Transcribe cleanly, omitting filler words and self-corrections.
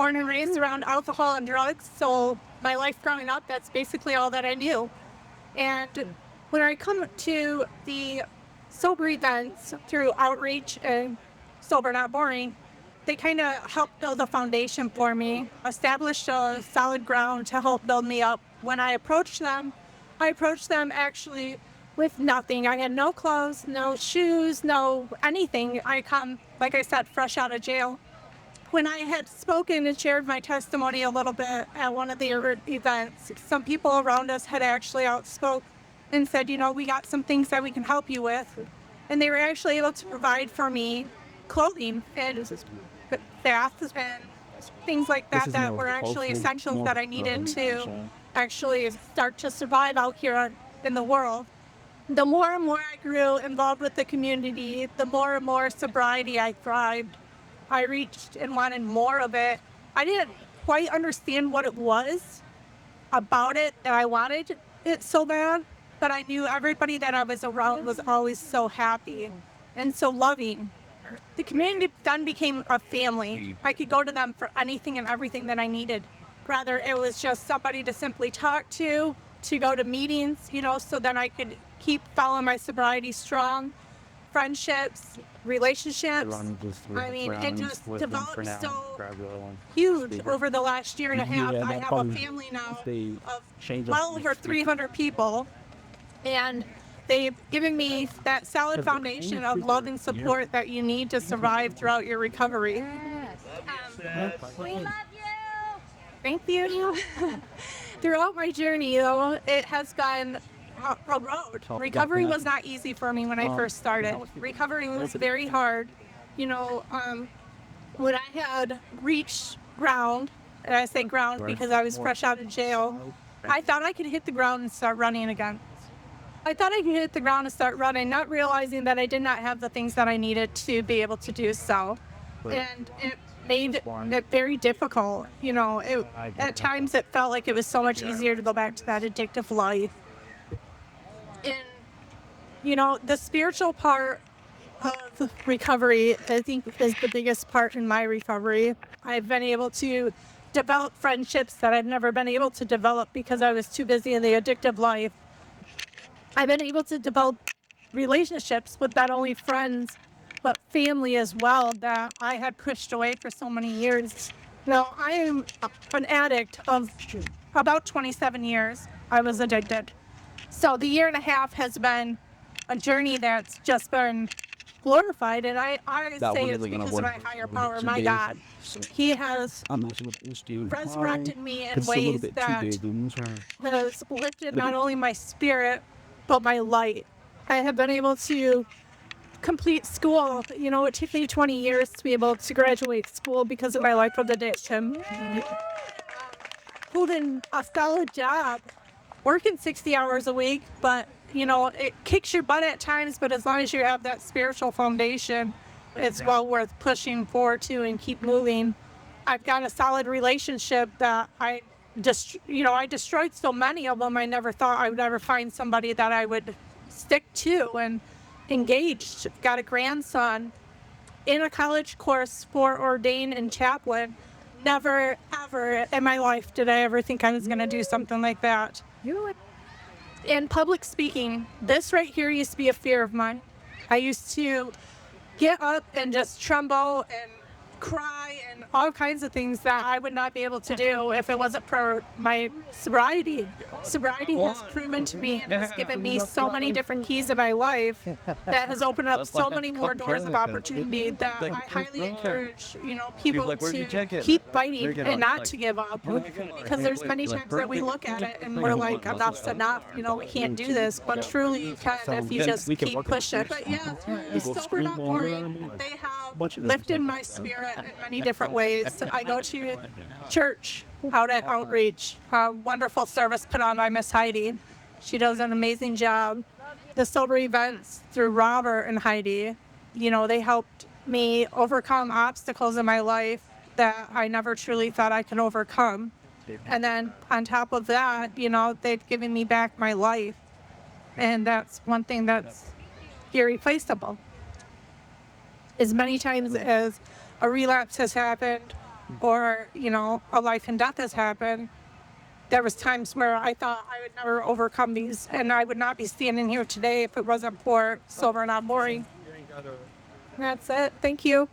born and raised around alcohol and drugs, so my life growing up, that's basically all that I knew. And when I come to the sober events through outreach and Sober Not Boring, they kind of helped build a foundation for me, established a solid ground to help build me up. When I approached them actually with nothing. I had no clothes, no shoes, no anything. I come, like I said, fresh out of jail. When I had spoken and shared my testimony a little bit at one of the events, some people around us had actually outspoke and said, we got some things that we can help you with. And they were actually able to provide for me clothing and baths and things like that were actually essentials that I needed to actually start to survive out here in the world. The more and more I grew involved with the community, the more and more sobriety I thrived. I reached and wanted more of it. I didn't quite understand what it was about it that I wanted it so bad, but I knew everybody that I was around was always so happy and so loving. The community then became a family. I could go to them for anything and everything that I needed. Rather, it was just somebody to simply talk to go to meetings, so then I could keep following my sobriety strong. Friendships, relationships. It just developed so huge over the last year and a half. I have a family now of well over 300 people, and they've given me that solid foundation of love and support that you need to survive throughout your recovery. We love you! Thank you. Throughout my journey, though, it has been a road. Recovery was not easy for me when I first started. Recovery was very hard. When I had reached ground, and I say ground because I was fresh out of jail, I thought I could hit the ground and start running again. I thought I could hit the ground and start running, not realizing that I did not have the things that I needed to be able to do so. And it made it very difficult. At times it felt like it was so much easier to go back to that addictive life. And, the spiritual part of recovery, I think, is the biggest part in my recovery. I've been able to develop friendships that I've never been able to develop because I was too busy in the addictive life. I've been able to develop relationships with not only friends, but family as well that I had pushed away for so many years. Now, I am an addict of about 27 years. I was addicted. So the year and a half has been a journey that's just been glorified, and I say it's because of my higher power, my God. He has resurrected me in ways that has lifted not only my spirit, but my light. I have been able to complete school. It took me 20 years to be able to graduate school because of my life of addiction. Holding a solid job, working 60 hours a week, but it kicks your butt at times, but as long as you have that spiritual foundation, it's well worth pushing forward to and keep moving. I've got a solid relationship that I destroyed so many of them. I never thought I would ever find somebody that I would stick to and engaged. Got a grandson in a college course for ordained and chaplain. Never, ever in my life did I ever think I was going to do something like that. In public speaking, this right here used to be a fear of mine. I used to get up and just tremble and cry and all kinds of things that I would not be able to do if it wasn't for my sobriety. Sobriety has proven to me and has given me so many different keys in my life that has opened up so many more doors of opportunity that I highly encourage, people to keep fighting and not to give up. Because there's many times that we look at it and we're like, enough's enough, we can't do this. But truly you can if you just keep pushing. But yeah, through Sober Not Boring, they have lifted my spirit in many different ways. I go to church out at outreach. A wonderful service put on by Miss Heidi. She does an amazing job. The sober events through Robert and Heidi, they helped me overcome obstacles in my life that I never truly thought I could overcome. And then on top of that, they've given me back my life. And that's one thing that's irreplaceable. As many times as a relapse has happened or, a life and death has happened. There was times where I thought I would never overcome these, and I would not be standing here today if it wasn't for sober and onboarding. That's it. Thank you.